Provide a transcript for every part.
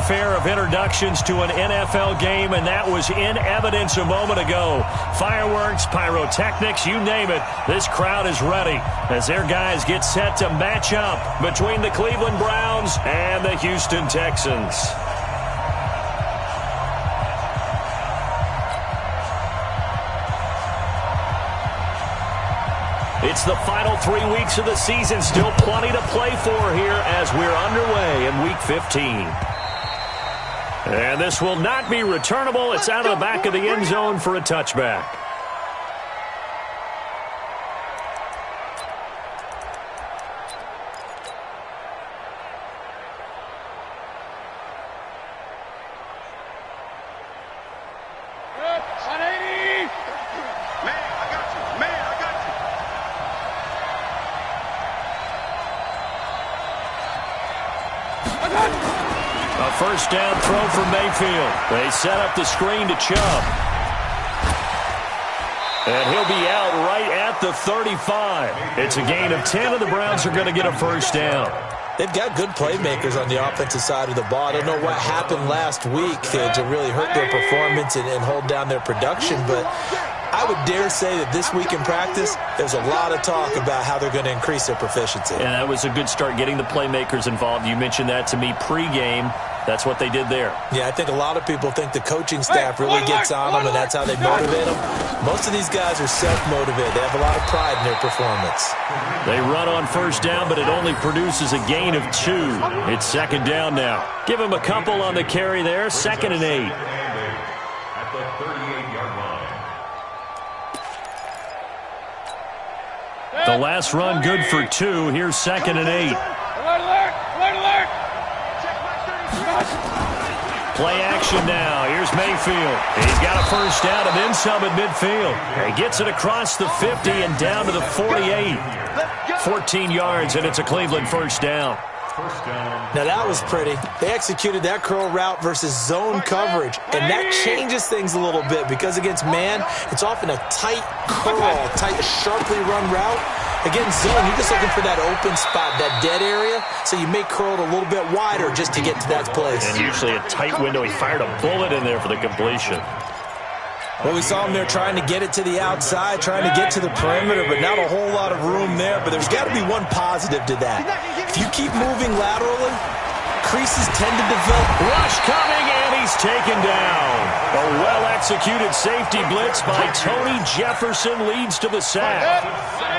fanfare of introductions to an NFL game, and that was in evidence a moment ago. Fireworks, pyrotechnics, you name it. This crowd is ready as their guys get set to match up between the Cleveland Browns and the Houston Texans. It's the final 3 weeks of the season. Still plenty to play for here as we're underway in Week 15. And this will not be returnable. It's out of the back of the end zone for a touchback. A first down throw for Mayfield. They set up the screen to Chubb. And he'll be out right at the 35. It's a gain of 10, and the Browns are going to get a first down. They've got good playmakers on the offensive side of the ball. I don't know what happened last week to really hurt their performance and hold down their production, but I would dare say that this week in practice, there's a lot of talk about how they're going to increase their proficiency. And that was a good start, getting the playmakers involved. You mentioned that to me pregame. That's what they did there. Yeah, I think a lot of people think the coaching staff really gets on them, and that's how they motivate them. Most of these guys are self-motivated. They have a lot of pride in their performance. They run on first down, but it only produces a gain of 2. It's second down now. Give them a couple on the carry there. 2nd and 8. At the 38-yard line. The last run good for 2. Here's 2nd and 8. Alert! Play action now. Here's Mayfield. He's got a first down and then some at midfield. He gets it across the 50 and down to the 48. 14 yards, and it's a Cleveland first down. Now, that was pretty. They executed that curl route versus zone coverage, and that changes things a little bit because against man, it's often a tight curl, tight, sharply run route. Against zone, you're just looking for that open spot, that dead area, so you may curl it a little bit wider just to get to that place. And usually a tight window. He fired a bullet in there for the completion. Well, we saw him there trying to get it to the outside, trying to get to the perimeter, but not a whole lot of room there. But there's got to be one positive to that. If you keep moving laterally, creases tend to develop. Rush coming, and he's taken down. A well-executed safety blitz by Tony Jefferson leads to the sack.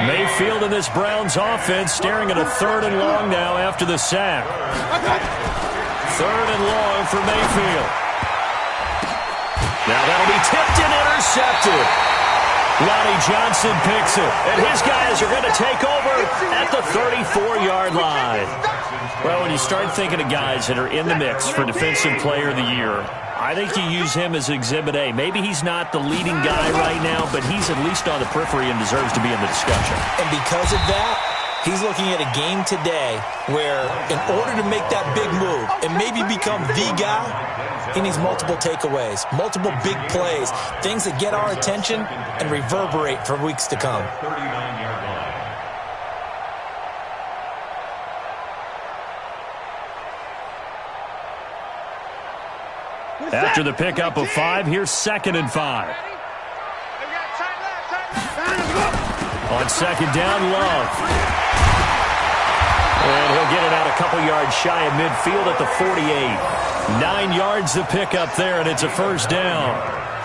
Mayfield in this Browns offense staring at a 3rd and long now after the sack. 3rd and long for Mayfield. Now that'll be tipped and intercepted. Lonnie Johnson picks it, and his guys are going to take over at the 34-yard line. Well, when you start thinking of guys that are in the mix for Defensive Player of the Year, I think you use him as Exhibit A. Maybe he's not the leading guy right now, but he's at least on the periphery and deserves to be in the discussion. And because of that, he's looking at a game today where in order to make that big move and maybe become the guy, he needs multiple takeaways, multiple big plays, things that get our attention and reverberate for weeks to come. 39-yard line. After the pickup of 5, here's 2nd and 5. On 2nd down, Love. And he'll get it out a couple yards shy of midfield at the 48. 9 yards the pickup there, and it's a first down.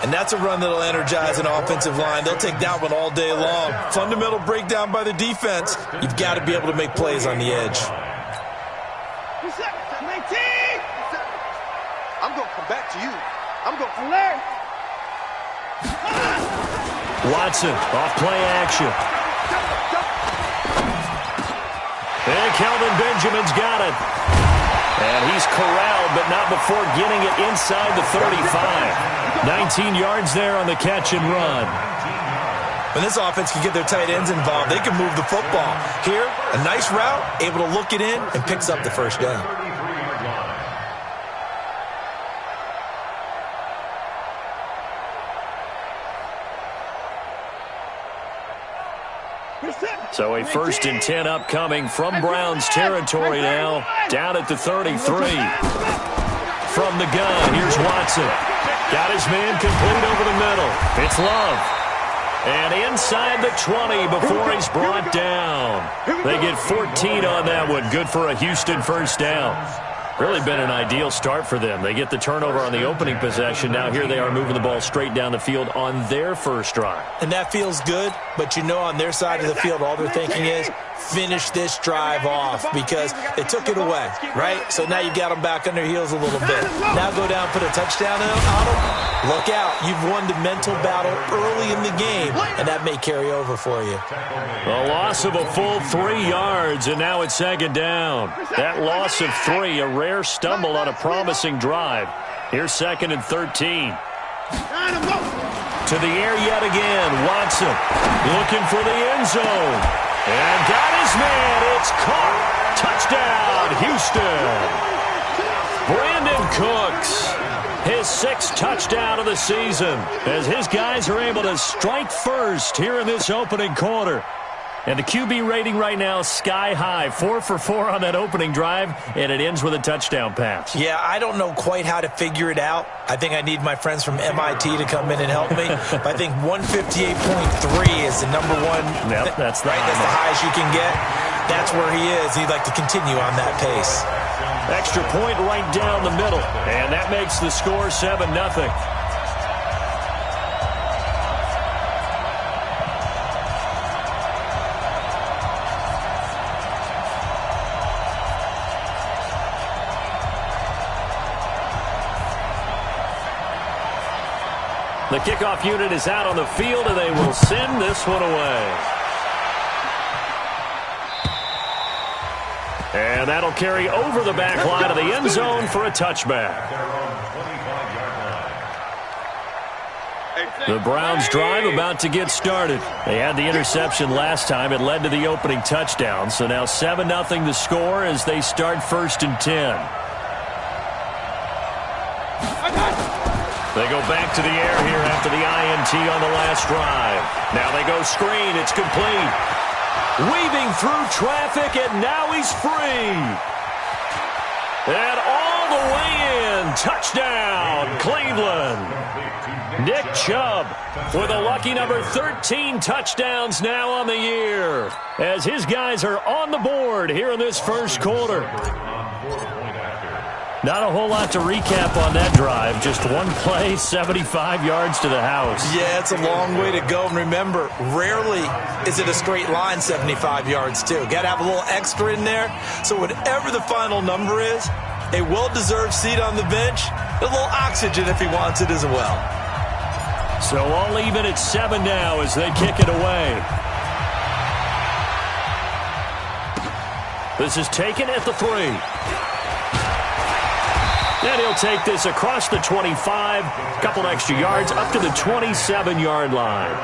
And that's a run that'll energize an offensive line. They'll take that one all day long. Fundamental breakdown by the defense. You've got to be able to make plays on the edge. I'm going to come back to you. I'm going from there. Watson off play action. And Kelvin Benjamin's got it. And he's corralled, but not before getting it inside the 35. 19 yards there on the catch and run. When this offense can get their tight ends involved, they can move the football. Here, a nice route, able to look it in, and picks up the first down. So a 1st and 10 upcoming from Browns territory now, down at the 33. From the gun, here's Watson. Got his man complete over the middle. It's Love. And inside the 20 before he's brought down. They get 14 on that one. Good for a Houston first down. Really been an ideal start for them. They get the turnover on the opening possession. Now here they are moving the ball straight down the field on their first drive. And that feels good, but you know on their side of the field, all they're thinking is finish this drive off because they took it away, right? So now you got them back on their heels a little bit. Now go down, put a touchdown on them. Look out. You've won the mental battle early in the game, and that may carry over for you. A loss of a full 3 yards, and now it's second down. That loss of 3, a rare stumble on a promising drive. Here's second and 13. To the air yet again. Watson looking for the end zone. And got his man. It's caught. Touchdown, Houston. Brandon Cooks. His 6th touchdown of the season as his guys are able to strike first here in this opening quarter. And the QB rating right now sky high, 4 for 4 on that opening drive, and it ends with a touchdown pass. Yeah, I don't know quite how to figure it out. I think I need my friends from MIT to come in and help me. But I think 158.3 is the number one. Yep, that's the right. That's the highest you can get. That's where he is. He'd like to continue on that pace. Extra point right down the middle, and that makes the score 7-0. The kickoff unit is out on the field, and they will send this one away. And that'll carry over the back line of the end zone for a touchback. The Browns' drive about to get started. They had the interception last time. It led to the opening touchdown. So now 7-0 the score as they start 1st and 10. They go back to the air here after the INT on the last drive. Now they go screen. It's complete. Weaving through traffic, and now he's free. And all the way in. Touchdown, Cleveland. Nick Chubb with a lucky number 13 touchdowns now on the year as his guys are on the board here in this first quarter. Not a whole lot to recap on that drive. Just one play, 75 yards to the house. Yeah, it's a long way to go. And remember, rarely is it a straight line 75 yards, too. Got to have a little extra in there. So whatever the final number is, a well-deserved seat on the bench, a little oxygen if he wants it as well. So all even at 7 now as they kick it away. This is taken at the 3. And he'll take this across the 25, couple extra yards, up to the 27-yard line.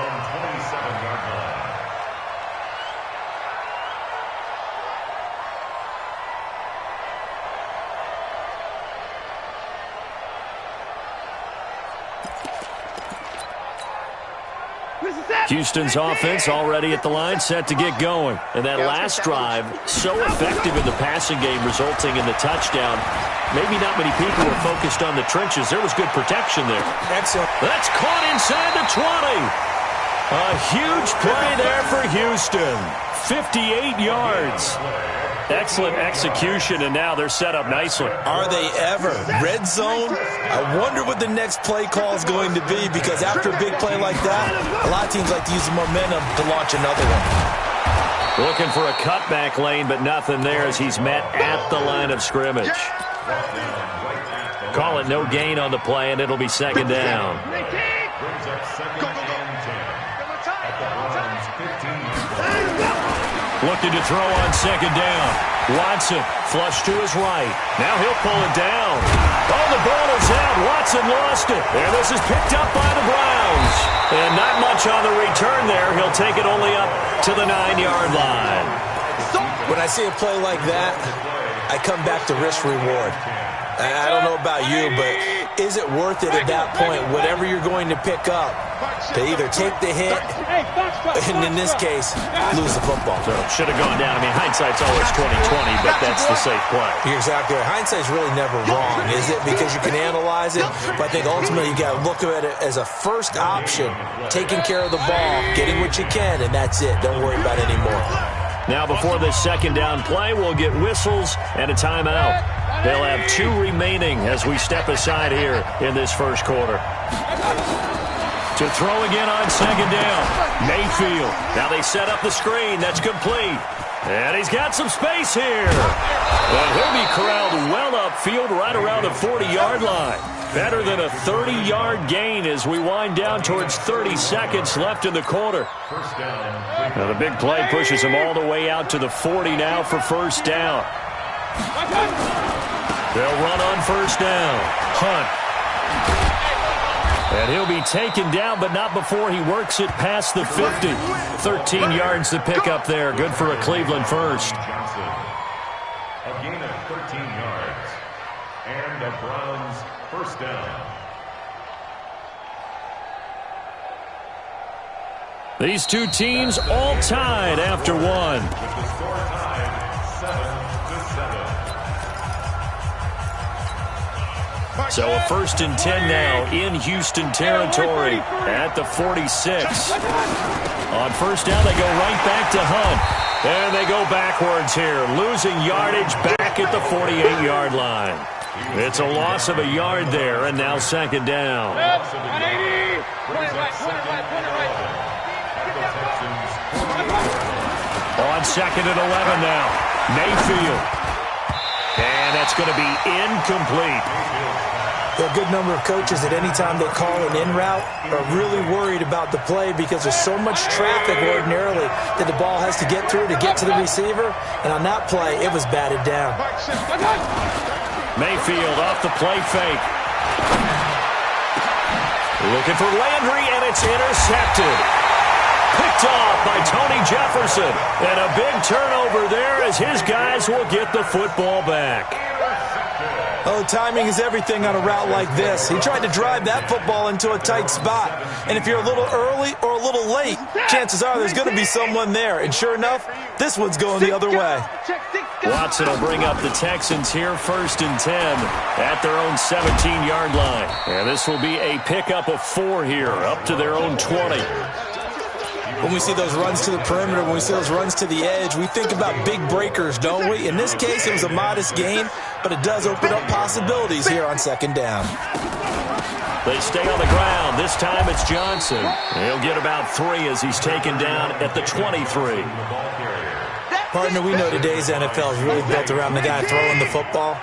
Houston's offense already at the line, set to get going. And that last drive, so effective in the passing game, resulting in the touchdown. Maybe not many people were focused on the trenches. There was good protection there. Excellent. That's caught inside the 20. A huge play there for Houston. 58 yards. Excellent execution, and now they're set up nicely. Are they ever? Red zone? I wonder what the next play call is going to be, because after a big play like that, a lot of teams like to use the momentum to launch another one. Looking for a cutback lane, but nothing there as he's met at the line of scrimmage. Call it no gain on the play, and it'll be second down. Looking to throw on second down. Watson flush to his right. Now he'll pull it down. Oh, the ball is out. Watson lost it. And this is picked up by the Browns. And not much on the return there. He'll take it only up to the 9-yard line. When I see a play like that, I come back to risk reward. I don't know about you, but is it worth it at that point, whatever you're going to pick up, to either take the hit, and in this case, lose the football? So it should have gone down. I mean, hindsight's always 20/20, but that's the safe play. You're exactly right. Hindsight's really never wrong, is it? Because you can analyze it, but I think ultimately you got to look at it as a first option, taking care of the ball, getting what you can, and that's it. Don't worry about it anymore. Now before this second down play, we'll get whistles and a timeout. They'll have 2 remaining as we step aside here in this first quarter. To throw again on second down, Mayfield. Now they set up the screen. That's complete. And he's got some space here. And he'll be corralled well upfield right around the 40-yard line. Better than a 30-yard gain as we wind down towards 30 seconds left in the quarter. Now the big play pushes him all the way out to the 40 now for first down. They'll run on first down. Hunt. And he'll be taken down, but not before he works it past the 50. 13 yards to pick up there. Good for a Cleveland first. Johnson. A gain of 13 yards. And the Browns first down. These two teams all tied after one. With the score tied 7-7. So a 1st and 10 now in Houston territory at the 46. On first down, they go right back to Hunt. And they go backwards here, losing yardage back at the 48-yard line. It's a loss of a yard there, and now second down. On second and 11 now, Mayfield. And that's going to be incomplete. A good number of coaches at any time they call an in route are really worried about the play because there's so much traffic ordinarily that the ball has to get through to get to the receiver. And on that play, it was batted down. Mayfield off the play fake. Looking for Landry, and it's intercepted. Picked off by Tony Jefferson. And a big turnover there as his guys will get the football back. Oh, timing is everything on a route like this. He tried to drive that football into a tight spot. And if you're a little early or a little late, chances are there's going to be someone there. And sure enough, this one's going the other way. Watson will bring up the Texans here, 1st and 10 at their own 17-yard line. And this will be a pickup of 4 here, up to their own 20. When we see those runs to the perimeter, when we see those runs to the edge, we think about big breakers, don't we? In this case, it was a modest gain, but it does open up possibilities here on second down. They stay on the ground. This time it's Johnson. He'll get about 3 as he's taken down at the 23. Partner, we know today's NFL is really built around the guy throwing the football.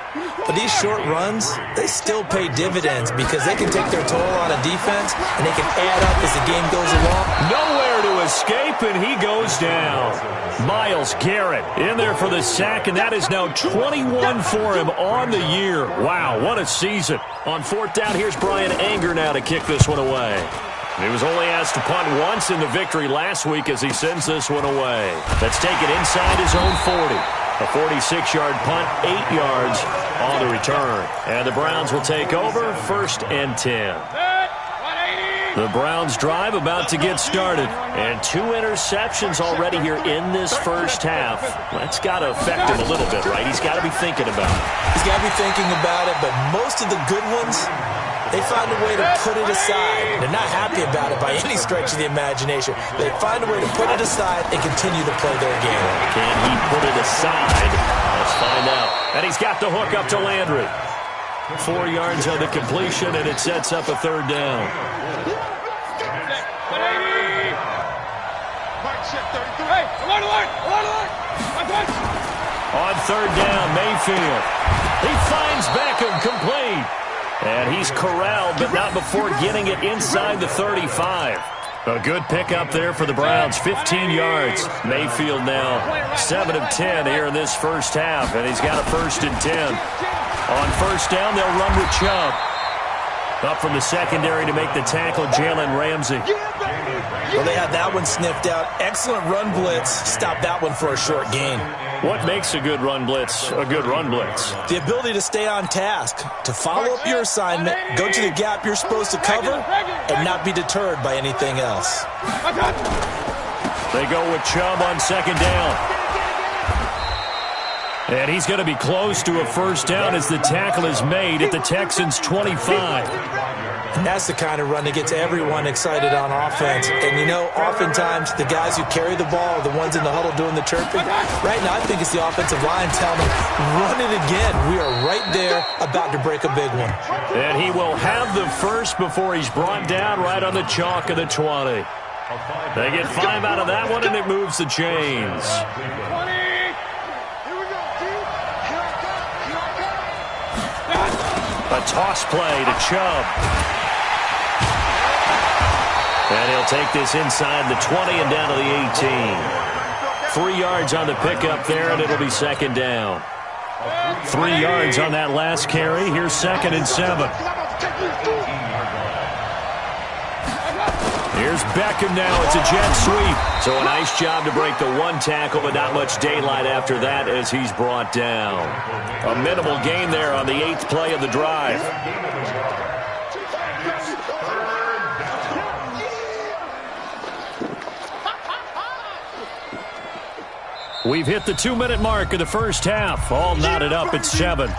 But these short runs, they still pay dividends because they can take their toll on a defense and they can add up as the game goes along. Nowhere to escape, and he goes down. Myles Garrett in there for the sack, and that is now 21 for him on the year. Wow, what a season. On 4th down, here's Brian Anger now to kick this one away. He was only asked to punt once in the victory last week as he sends this one away. That's taken inside his own 40. A 46-yard punt, 8 yards on the return. And the Browns will take over, 1st and 10. The Browns drive about to get started. And 2 interceptions already here in this first half. That's got to affect him a little bit, right? He's got to be thinking about it. He's got to be thinking about it, but most of the good ones, they find a way to put it aside. They're not happy about it by any stretch of the imagination. They find a way to put it aside and continue to play their game. Can he put it aside? Let's find out. And he's got the hook up to Landry. 4 yards on the completion, and it sets up a 3rd down. On 3rd down, Mayfield. He finds Beckham complete. And he's corralled, but not before getting it inside the 35. A good pickup there for the Browns, 15 yards. Mayfield now 7 of 10 here in this first half, and he's got a 1st and 10. On 1st down, they'll run with Chubb. Up from the secondary to make the tackle, Jalen Ramsey. Well, they had that one sniffed out. Excellent run blitz. Stop that one for a short gain. What makes a good run blitz a good run blitz? The ability to stay on task, to follow up your assignment, go to the gap you're supposed to cover, and not be deterred by anything else. They go with Chubb on second down. And he's going to be close to a first down as the tackle is made at the Texans' 25. And that's the kind of run that gets everyone excited on offense. And, you know, oftentimes the guys who carry the ball are the ones in the huddle doing the chirping. Right now, I think it's the offensive line telling them, run it again. We are right there about to break a big one. And he will have the first before he's brought down right on the chalk of the 20. They get 5 out of that one, and it moves the chains. A toss play to Chubb. And he'll take this inside the 20 and down to the 18. 3 yards on the pickup there, and it'll be second down. 3 yards on that last carry. Here's second and 7. Here's Beckham now. It's a jet sweep. So a nice job to break the one tackle, but not much daylight after that as he's brought down. A minimal gain there on the 8th play of the drive. We've hit the 2-minute mark of the first half. All knotted up at 7.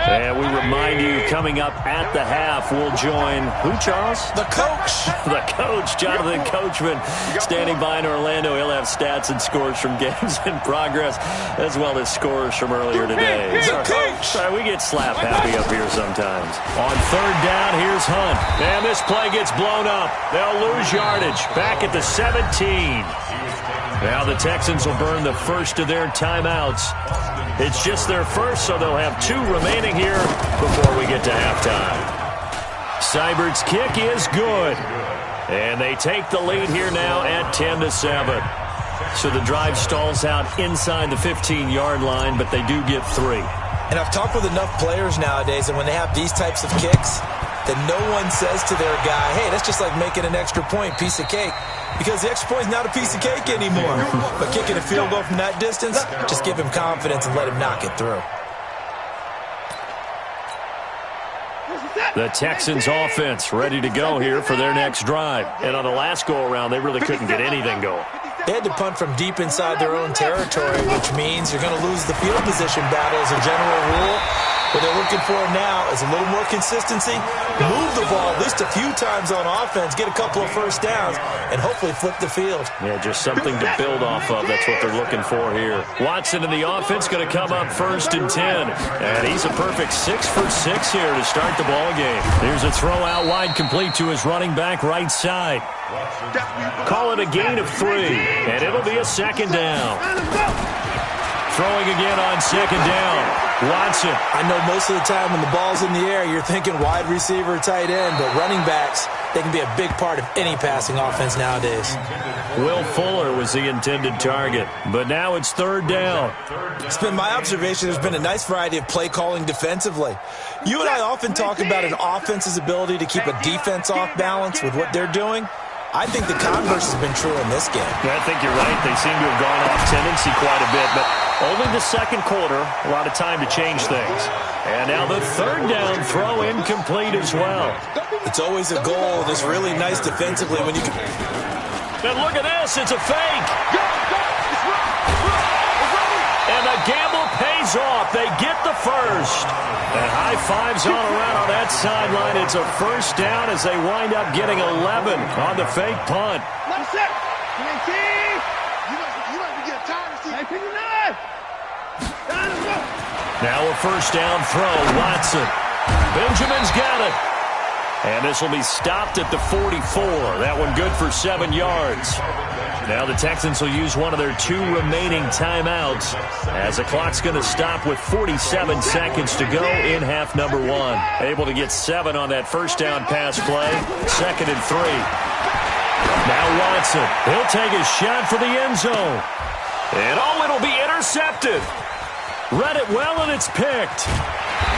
And we remind you, coming up at the half, we'll join who, Charles? The coach. The coach, Jonathan Coachman, standing by in Orlando. He'll have stats and scores from games in progress, as well as scores from earlier today. The coach. Sorry, we get slap happy up here sometimes. On third down, here's Hunt. And this play gets blown up. They'll lose yardage. Back at the 17. Now the Texans will burn the first of their timeouts. It's just their first, so they'll have 2 remaining here before we get to halftime. Seibert's kick is good. And they take the lead here now at 10-7. So the drive stalls out inside the 15-yard line, but they do get 3. And I've talked with enough players nowadays, and when they have these types of kicks, that no one says to their guy, hey, that's just like making an extra point, piece of cake. Because the extra point is not a piece of cake anymore. But kicking a field goal from that distance, just give him confidence and let him knock it through. The Texans offense ready to go here for their next drive. And on the last go-around, they really couldn't get anything going. They had to punt from deep inside their own territory, which means you're going to lose the field position battle as a general rule. What they're looking for now is a little more consistency, move the ball at least a few times on offense, get a couple of first downs, and hopefully flip the field. Yeah, just something to build off of. That's what they're looking for here. Watson in the offense going to come up first and 10. And he's a perfect 6 for 6 here to start the ball game. Here's a throw out wide complete to his running back right side. Call it a gain of 3, and it'll be a second down. Throwing again on second down. Watson. I know most of the time when the ball's in the air, you're thinking wide receiver, tight end, but running backs, they can be a big part of any passing offense nowadays. Will Fuller was the intended target, but now it's third down. It's been my observation there's been a nice variety of play calling defensively. You and I often talk about an offense's ability to keep a defense off balance with what they're doing. I think the converse has been true in this game. Yeah, I think you're right. They seem to have gone off tendency quite a bit, but only the second quarter, a lot of time to change things. And now the third down throw incomplete as well. It's always a goal that's really nice defensively when you can... And look at this, it's a fake. And the gamble pays off. They get the first. And high fives all around on that sideline. It's a first down as they wind up getting 11 on the fake punt. Now a first down throw, Watson. Benjamin's got it. And this will be stopped at the 44. That one good for 7 yards. Now the Texans will use one of their 2 remaining timeouts as the clock's going to stop with 47 seconds to go in half number 1. Able to get 7 on that first down pass play. Second and 3. Now Watson. He'll take his shot for the end zone. And it'll be intercepted. Read it well, and it's picked.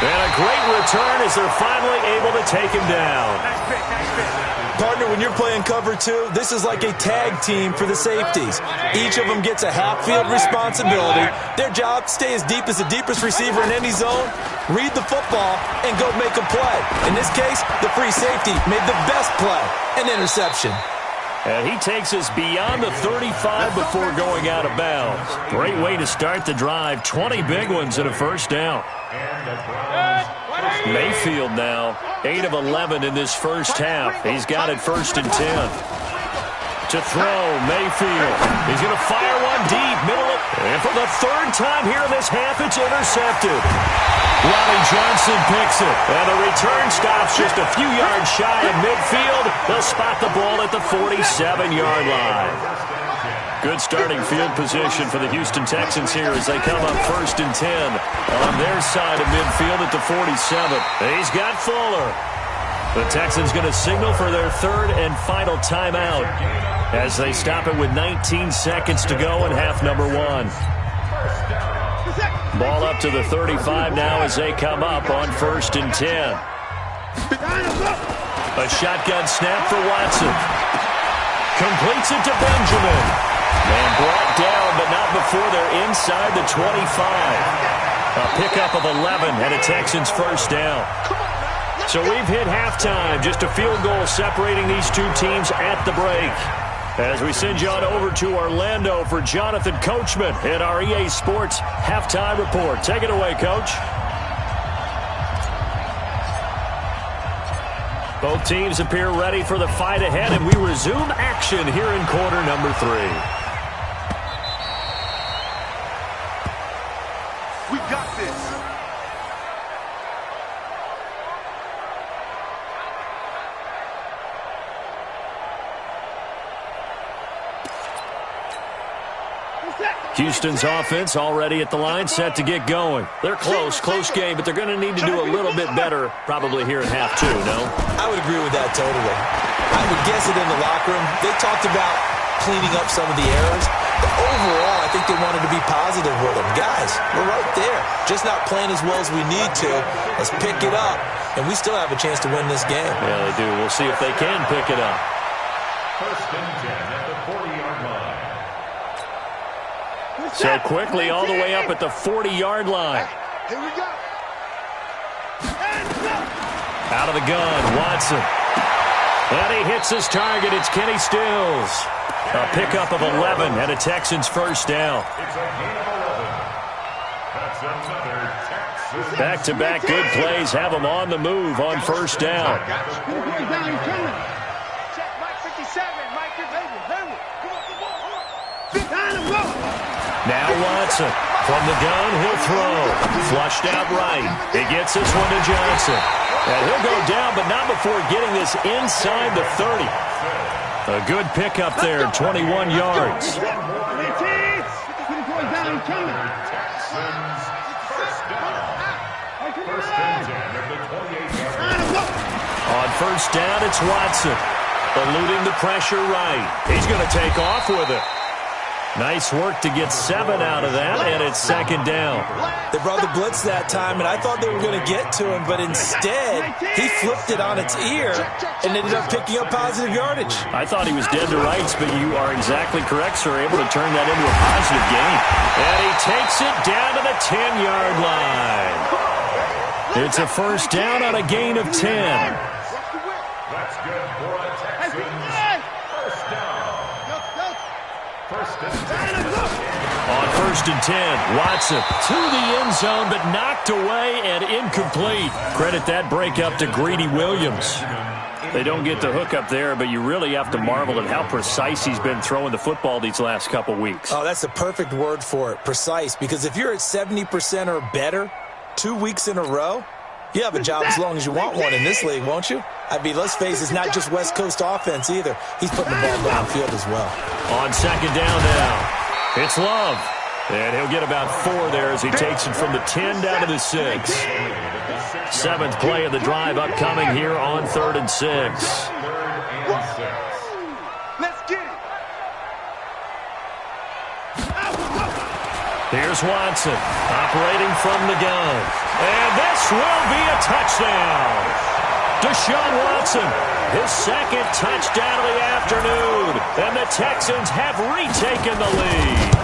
And a great return as they're finally able to take him down. Partner, when you're playing cover two, this is like a tag team for the safeties. Each of them gets a half-field responsibility. Their job, stay as deep as the deepest receiver in any zone, read the football, and go make a play. In this case, the free safety made the best play, an interception. And he takes us beyond the 35 before going out of bounds. Great way to start the drive. 20 big ones and a first down. Mayfield now, 8 of 11 in this first half. He's got it 1st and 10. To throw, Mayfield. He's going to fire one deep, middle of, and for the 3rd time here in this half, it's intercepted. Johnson picks it, and the return stops just a few yards shy of midfield. They'll spot the ball at the 47-yard line. Good starting field position for the Houston Texans here as they come up 1st and 10 on their side of midfield at the 47. He's got Fuller. The Texans going to signal for their 3rd and final timeout as they stop it with 19 seconds to go in half number 1. Ball up to the 35 now as they come up on 1st and 10. A shotgun snap for Watson. Completes it to Benjamin. And brought down, but not before they're inside the 25. A pickup of 11 and a Texans first down. So we've hit halftime. Just a field goal separating these two teams at the break. As we send you on over to Orlando for Jonathan Coachman at our EA Sports Halftime Report. Take it away, Coach. Both teams appear ready for the fight ahead, and we resume action here in quarter number 3. We got this. Houston's offense already at the line, set to get going. They're close game, but they're going to need to do a little bit better probably here in half 2, no? I would agree with that totally. I would guess it in the locker room. They talked about cleaning up some of the errors, but overall, I think they wanted to be positive with them. Guys, we're right there. Just not playing as well as we need to. Let's pick it up, and we still have a chance to win this game. Yeah, they do. We'll see if they can pick it up. 1st and 10 at the 40-yard line. So quickly all the way up at the 40-yard line. Here we go. Out of the gun, Watson. And he hits his target. It's Kenny Stills. A pickup of 11 and a Texans first down. It's a gain of 11. That's another Texas. Back-to-back good plays have them on the move on first down. Check Mike 57. Mike 57. Come on. Now Watson. From the gun, he'll throw. Flushed out right. He gets this one to Johnson. And he'll go down, but not before getting this inside the 30. A good pickup there, 21 yards. On first down, it's Watson. Eluding the pressure right. He's going to take off with it. Nice work to get 7 out of that, and it's 2nd down. They brought the blitz that time, and I thought they were going to get to him, but instead, he flipped it on its ear and ended up picking up positive yardage. I thought he was dead to rights, but you are exactly correct, sir. Able to turn that into a positive gain. And he takes it down to the 10-yard line. It's a first down on a gain of 10. That's good for a Texans first down. On 1st and 10, Watson to the end zone, but knocked away and incomplete. Credit that break up to Greedy Williams. They don't get the hook up there, but you really have to marvel at how precise he's been throwing the football these last couple weeks. Oh, that's the perfect word for it, precise, because if you're at 70% or better 2 weeks in a row, you have a job as long as you want one in this league, won't you? I mean, let's face it, it's not just West Coast offense either. He's putting the ball downfield as well. On 2nd down now, it's Love. And he'll get about 4 there as he takes it from the 10 down to the 6. 7th play of the drive upcoming here on 3rd and 6. Let's get it. Here's Watson, operating from the gun. And this will be a touchdown. Deshaun Watson, his second touchdown of the afternoon. And the Texans have retaken the lead.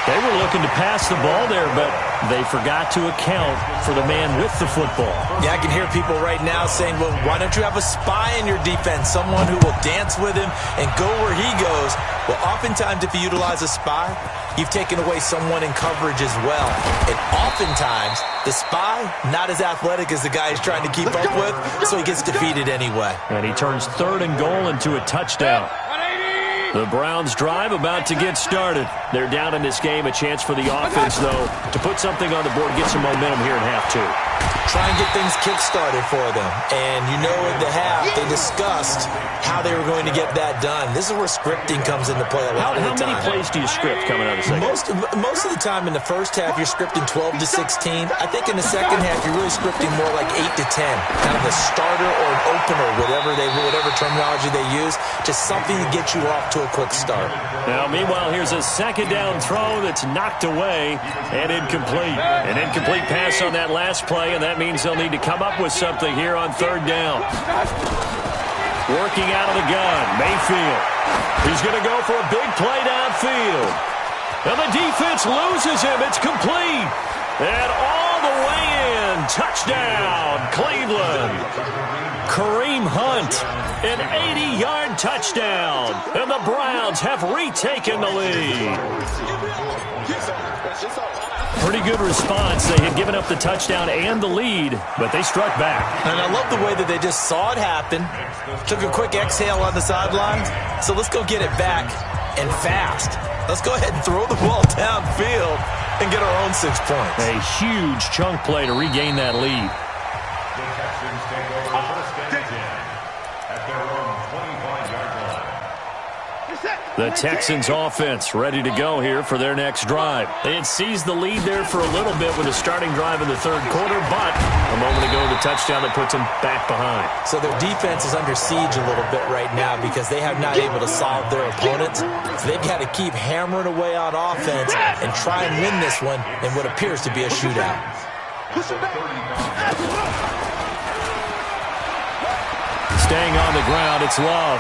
They were looking to pass the ball there, but they forgot to account for the man with the football. Yeah, I can hear people right now saying, well, why don't you have a spy in your defense, someone who will dance with him and go where he goes? Well, oftentimes if you utilize a spy, you've taken away someone in coverage as well. And oftentimes, the spy, not as athletic as the guy he's trying to keep up with, so he gets defeated anyway. And he turns 3rd and goal into a touchdown. The Browns drive about to get started. They're down in this game. A chance for the offense, though, to put something on the board, get some momentum here in half 2. Try and get things kick-started for them. And you know in the half, they discussed how they were going to get that done. This is where scripting comes into play a lot of the time. How many plays do you script coming out of the second? Most of the time in the first half, you're scripting 12 to 16. I think in the second half, you're really scripting more like 8 to 10. Kind of a starter or an opener, whatever terminology they use, just something to get you off to a quick start. Now, meanwhile, here's a second down throw that's knocked away and incomplete. An incomplete pass on that last play, and that means they'll need to come up with something here on 3rd down. Working out of the gun, Mayfield. He's going to go for a big play downfield. And the defense loses him. It's complete. And all the way in. Touchdown, Cleveland. Kareem Hunt, an 80-yard touchdown. And the Browns have retaken the lead. Pretty good response. They had given up the touchdown and the lead, but they struck back. And I love the way that they just saw it happen, took a quick exhale on the sidelines. So let's go get it back and fast. Let's go ahead and throw the ball downfield and get our own 6 points. A huge chunk play to regain that lead. The Texans take over 1st and 10 at their own 25-yard line. The Texans offense ready to go here for their next drive. They had seized the lead there for a little bit with a starting drive in the 3rd quarter, but a moment ago the touchdown that puts them back behind. So their defense is under siege a little bit right now because they have not able to solve their opponents. So they've got to keep hammering away on offense and try and win this one in what appears to be a shootout. Staying on the ground, it's Love.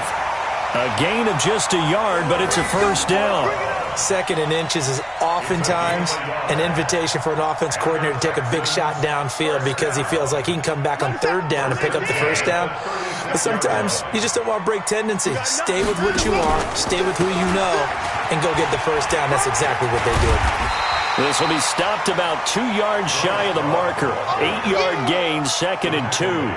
A gain of just a yard, but it's a 1st down. 2nd and inches is oftentimes an invitation for an offense coordinator to take a big shot downfield because he feels like he can come back on 3rd down and pick up the 1st down. But sometimes you just don't want to break tendency. Stay with what you are, stay with who you know, and go get the 1st down. That's exactly what they did. This will be stopped about 2 yards shy of the marker. 8-yard gain, 2nd and 2.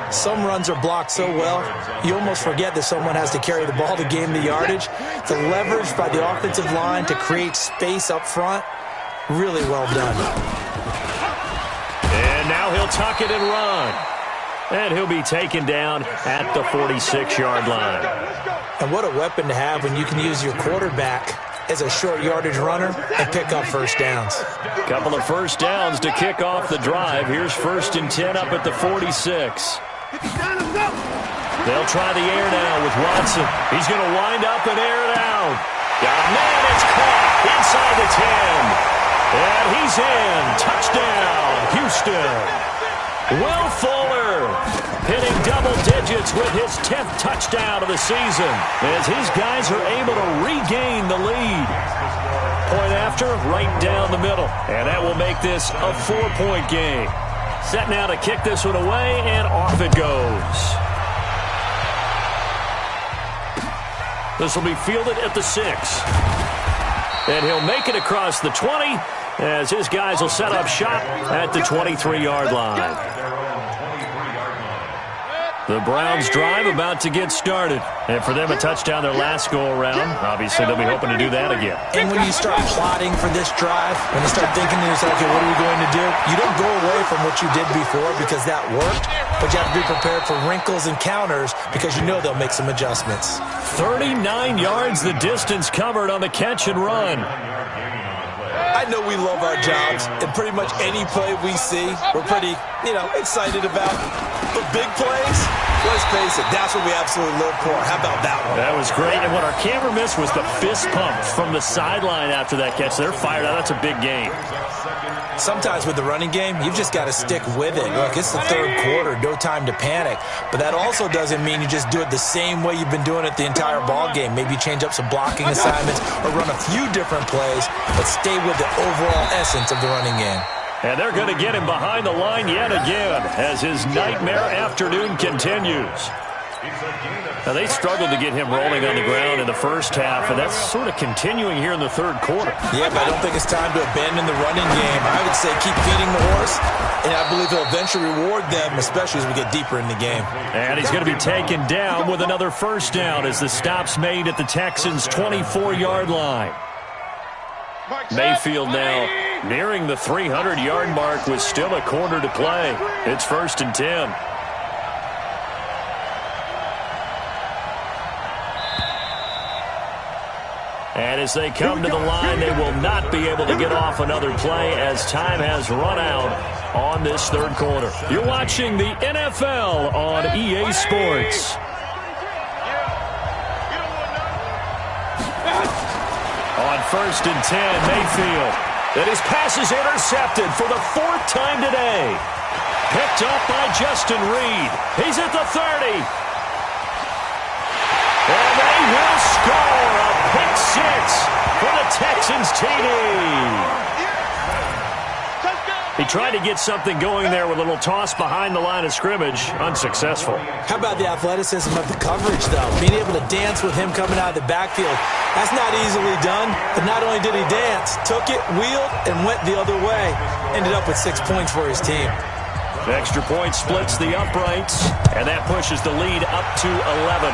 Some runs are blocked so well, you almost forget that someone has to carry the ball to gain the yardage. The leverage by the offensive line to create space up front, really well done. And now he'll tuck it and run. And he'll be taken down at the 46-yard line. And what a weapon to have when you can use your quarterback as a short yardage runner and pick up 1st downs. Couple of 1st downs to kick off the drive. Here's 1st and 10 up at the 46. They'll try the air now with Watson. He's going to wind up and air it out. And then it's caught inside the 10. And he's in. Touchdown, Houston. Will Fuller hitting double digits with his 10th touchdown of the season as his guys are able to regain the lead. Point after, right down the middle. And that will make this a 4-point game. Set now to kick this one away, and off it goes. This will be fielded at the 6. And he'll make it across the 20 as his guys will set up shop at the 23-yard line. The Browns drive about to get started. And for them, a touchdown their last go-around. Obviously, they'll be hoping to do that again. And when you start plotting for this drive, when you start thinking to yourself, okay, what are we going to do? You don't go away from what you did before because that worked, but you have to be prepared for wrinkles and counters because you know they'll make some adjustments. 39 yards the distance covered on the catch and run. I know we love our jobs, and pretty much any play we see, we're pretty, excited about. of big plays, let's face it, that's what we absolutely live for. How about that one? That was great, and what our camera missed was the fist pump from the sideline after that catch. They're fired out. That's a big game. Sometimes with the running game, you've just got to stick with it. Look, it's the third quarter, no time to panic. But that also doesn't mean you just do it the same way you've been doing it the entire ball game. Maybe change up some blocking assignments or run a few different plays, but stay with the overall essence of the running game. And they're going to get him behind the line yet again as his nightmare afternoon continues. Now, they struggled to get him rolling on the ground in the first half, and that's sort of continuing here in the third quarter. Yeah, but I don't think it's time to abandon the running game. I would say keep feeding the horse, and I believe he'll eventually reward them, especially as we get deeper in the game. And he's going to be taken down with another first down as the stop's made at the Texans' 24-yard line. Mayfield now nearing the 300-yard mark with still a quarter to play. It's 1st and 10. And as they come to the line, they will not be able to get off another play as time has run out on this third quarter. You're watching the NFL on EA Sports. On 1st and 10, Mayfield. And his pass is intercepted for the 4th time today. Picked up by Justin Reed. He's at the 30. And they will score a pick six for the Texans TD. He tried to get something going there with a little toss behind the line of scrimmage. Unsuccessful. How about the athleticism of the coverage, though? Being able to dance with him coming out of the backfield. That's not easily done. But not only did he dance, took it, wheeled, and went the other way. Ended up with 6 points for his team. The extra point splits the uprights, and that pushes the lead up to 11.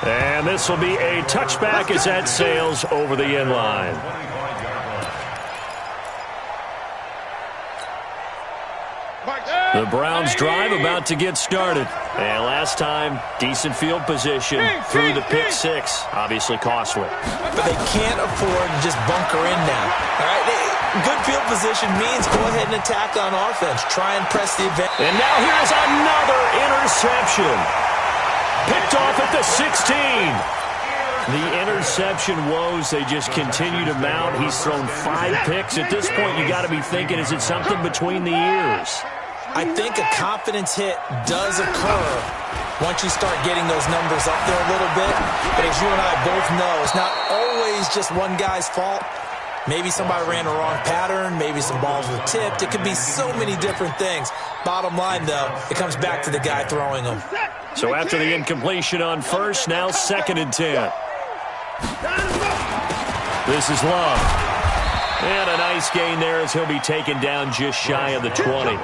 And this will be a touchback as that sails over the end line. The Browns drive about to get started. And last time, decent field position through the pick six. Obviously costly. But they can't afford to just bunker in now. All right, good field position means go ahead and attack on offense. Try and press the advantage. And now here's another interception. Picked off at the 16. The interception woes, they just continue to mount. He's thrown 5 picks. At this point, you got to be thinking, is it something between the ears? I think a confidence hit does occur once you start getting those numbers up there a little bit. But as you and I both know, it's not always just one guy's fault. Maybe somebody ran a wrong pattern. Maybe some balls were tipped. It could be so many different things. Bottom line, though, it comes back to the guy throwing them. So after the incompletion on first, now 2nd and 10. This is Love. And a nice gain there as he'll be taken down just shy of the 20.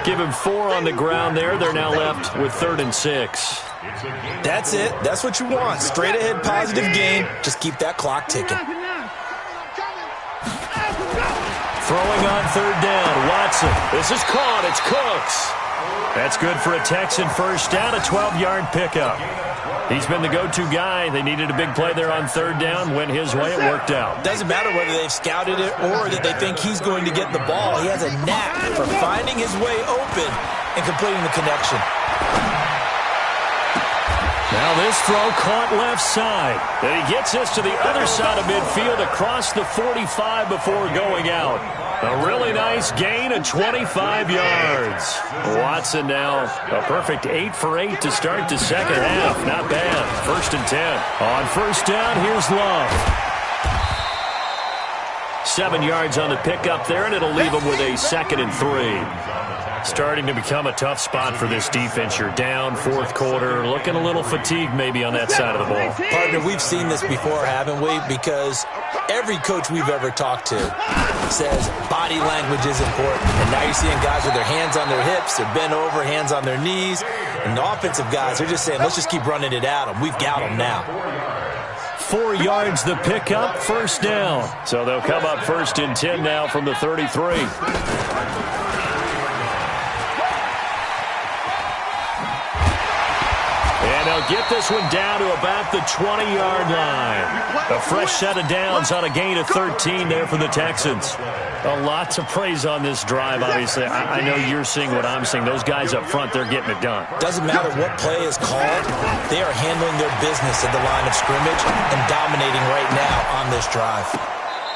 Give him 4 on the ground there. They're now left with 3rd and 6. That's it. That's what you want. Straight ahead positive gain. Just keep that clock ticking. Throwing on 3rd down. Watson. This is caught. It's Cooks. That's good for a Texan first down, a 12-yard pickup. He's been the go-to guy. They needed a big play there on 3rd down. Went his way. It worked out. Doesn't matter whether they've scouted it or that they think he's going to get the ball. He has a knack for finding his way open and completing the connection. Now this throw caught left side. And he gets us to the other side of midfield across the 45 before going out. A really nice gain of 25 yards. Watson now a perfect 8 for 8 to start the second half. Not bad. 1st and 10. On 1st down, here's Love. 7 yards on the pickup there, and it'll leave him with a 2nd and 3. Starting to become a tough spot for this defense. You're down 4th quarter, looking a little fatigued maybe on that side of the ball. Partner, we've seen this before, haven't we? Because every coach we've ever talked to says body language is important. And now you're seeing guys with their hands on their hips, they're bent over, hands on their knees. And the offensive guys, they're just saying, let's just keep running it at them. We've got them now. 4 yards the pickup, 1st down. So they'll come up 1st and 10 now from the 33. And they'll get this one down to about the 20-yard line. A fresh set of downs on a gain of 13 there for the Texans. A lot to praise on this drive, obviously. I know you're seeing what I'm seeing. Those guys up front, they're getting it done. Doesn't matter what play is called. They are handling their business at the line of scrimmage and dominating right now on this drive.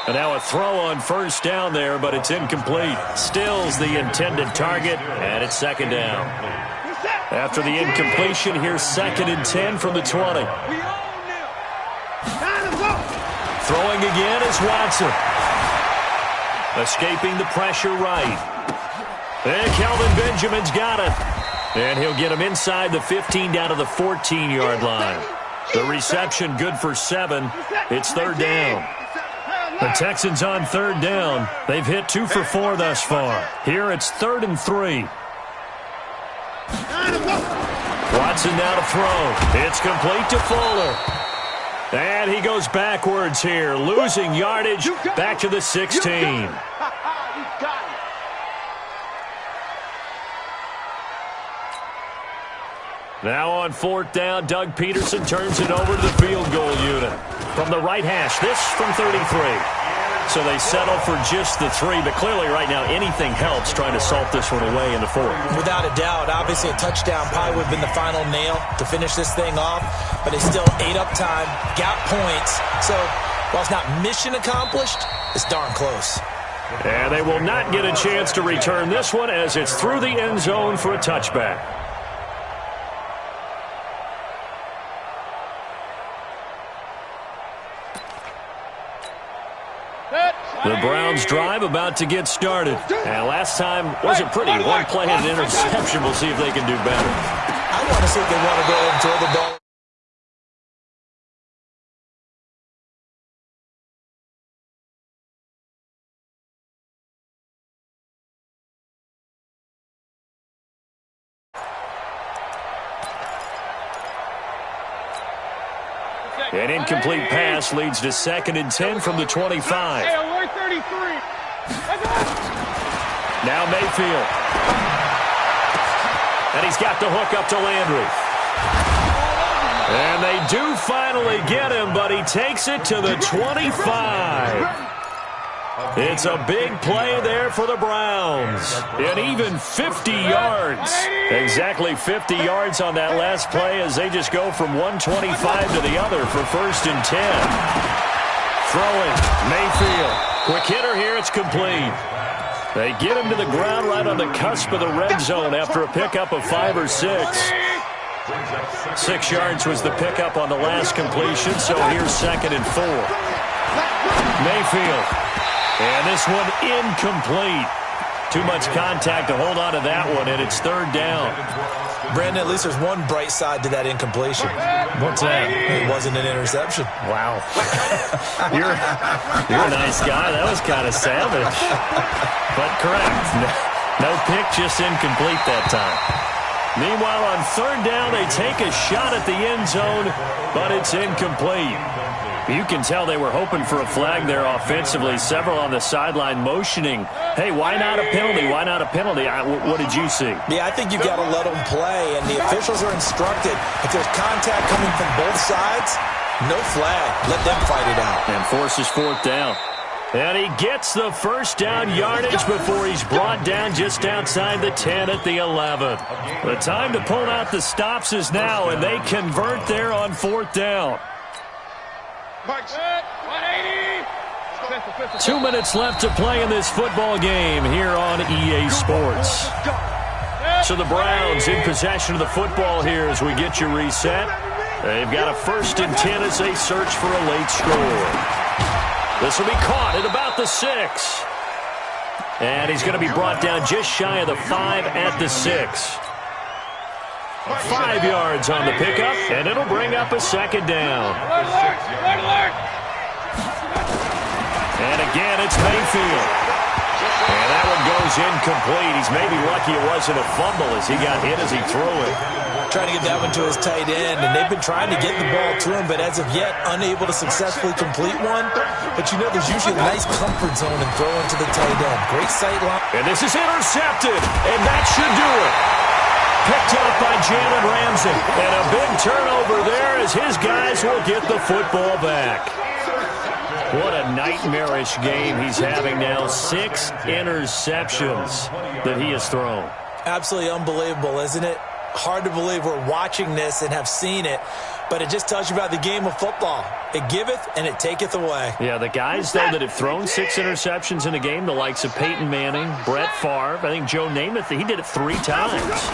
And now a throw on first down there, but it's incomplete. Still's the intended target, and it's second down. After the incompletion, here's 2nd and 10 from the 20. Throwing again is Watson. Escaping the pressure right. And Kelvin Benjamin's got it. And he'll get him inside the 15 down to the 14-yard line. The reception good for 7. It's third down. The Texans on third down. They've hit 2 for 4 thus far. Here it's 3rd and 3. Watson now to throw. It's complete to Fuller. And he goes backwards here, losing yardage back to the 16. Now on 4th down, Doug Peterson turns it over to the field goal unit. From the right hash, this from 33. So they settle for just the 3, but clearly right now anything helps trying to salt this one away in the 4th. Without a doubt, obviously a touchdown probably would have been the final nail to finish this thing off, but they still ate up time, got points. So while it's not mission accomplished, it's darn close. And they will not get a chance to return this one as it's through the end zone for a touchback. The Browns drive about to get started. And last time wasn't pretty. One play and an interception. We'll see if they can do better. I want to see if they want to go ahead and throw the ball. An incomplete pass leads to 2nd and 10 from the 25. Now Mayfield. And he's got the hook up to Landry. And they do finally get him, but he takes it to the 25. It's a big play there for the Browns. And even 50 yards. Exactly 50 yards on that last play as they just go from 125 to the other for 1st and 10. Throwing, Mayfield. Quick hitter here, it's complete. They get him to the ground right on the cusp of the red zone after a pickup of 5 or 6. 6 yards was the pickup on the last completion, so here's 2nd and 4. Mayfield. And this one incomplete. Too much contact to hold on to that one, and it's 3rd down. Brandon, at least there's one bright side to that incompletion. What's that? It wasn't an interception. Wow. You're a nice guy. That was kind of savage. But correct. No pick, just incomplete that time. Meanwhile, on 3rd down, they take a shot at the end zone, but it's incomplete. You can tell they were hoping for a flag there offensively. Several on the sideline motioning, hey, why not a penalty? Why not a penalty? What did you see? Yeah, I think you've got to let them play, and the officials are instructed. If there's contact coming from both sides, no flag. Let them fight it out. And forces 4th down. And he gets the 1st down yardage before he's brought down just outside the 10 at the 11. The time to pull out the stops is now, and they convert there on 4th down. 2 minutes left to play in this football game here on EA Sports. So the Browns in possession of the football here as we get you reset. They've got a 1st and 10 as they search for a late score. This will be caught at about the 6. And he's going to be brought down just shy of the 5 at the 6. 5 yards on the pickup, and it'll bring up a 2nd down. And again, it's Mayfield. And that one goes incomplete. He's maybe lucky it wasn't a fumble as he got hit as he threw it. Trying to get that one to his tight end, and they've been trying to get the ball to him, but as of yet, unable to successfully complete one. But you know there's usually a nice comfort zone in throwing to the tight end. Great sight line. And this is intercepted, and that should do it. Picked up by Jalen Ramsey. And a big turnover there as his guys will get the football back. What a nightmarish game he's having now. 6 interceptions that he has thrown. Absolutely unbelievable, isn't it? Hard to believe we're watching this and have seen it, but it just tells you about the game of football. It giveth and it taketh away. Yeah, the guys, though, that have thrown 6 interceptions in a game, the likes of Peyton Manning, Brett Favre, I think Joe Namath, he did it 3 times.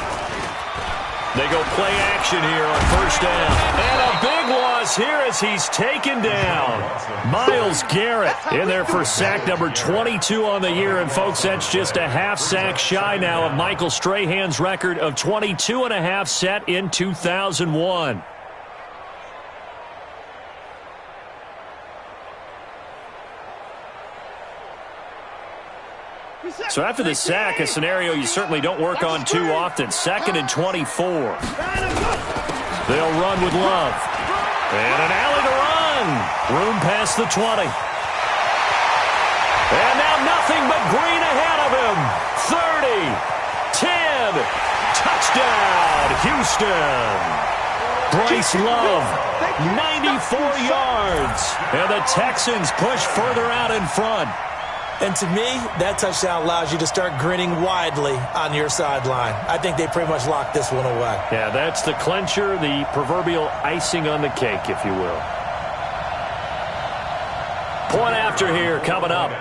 They go play action here on first down. And a big loss here as he's taken down. Myles Garrett in there for sack number 22 on the year. And, folks, that's just a half sack shy now of Michael Strahan's record of 22.5 set in 2001. So after the sack, a scenario you certainly don't work on too often. 2nd and 24. They'll run with Love. And an alley to run. Room past the 20. And now nothing but green ahead of him. 30, 10, touchdown, Houston. Bryce Love, 94 yards. And the Texans push further out in front. And to me, that touchdown allows you to start grinning widely on your sideline. I think they pretty much locked this one away. Yeah, that's the clincher, the proverbial icing on the cake, if you will. Point after here coming up.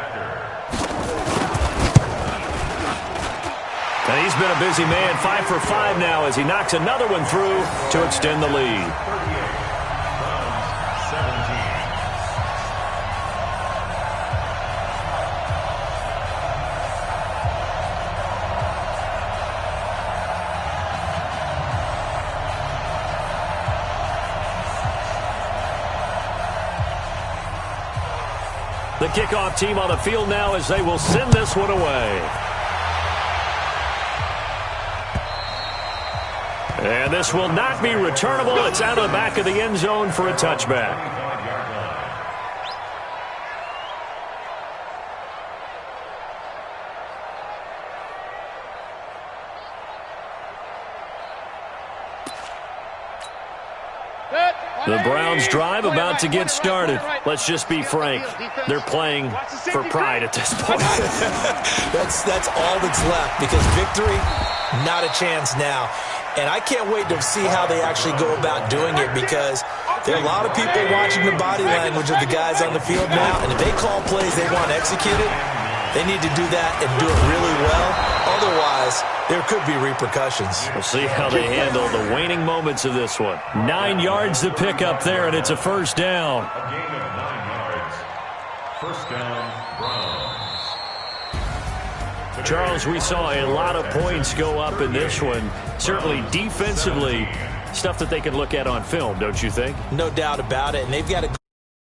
And he's been a busy man, 5 for 5 now as he knocks another one through to extend the lead. The kickoff team on the field now as they will send this one away. And this will not be returnable. It's out of the back of the end zone for a touchback. The Browns drive about to get started. Let's just be frank. They're playing for pride at this point. That's all that's left because victory, not a chance now. And I can't wait to see how they actually go about doing it because there are a lot of people watching the body language of the guys on the field now. And if they call plays they want executed, they need to do that and do it really well. Otherwise, there could be repercussions. We'll see how they handle the waning moments of this one. 9 yards to pick up there, and it's a first down. A gain of 9 yards. First down, Browns. Charles, we saw a lot of points go up in this one. Certainly defensively, stuff that they can look at on film, don't you think? No doubt about it. And they've got a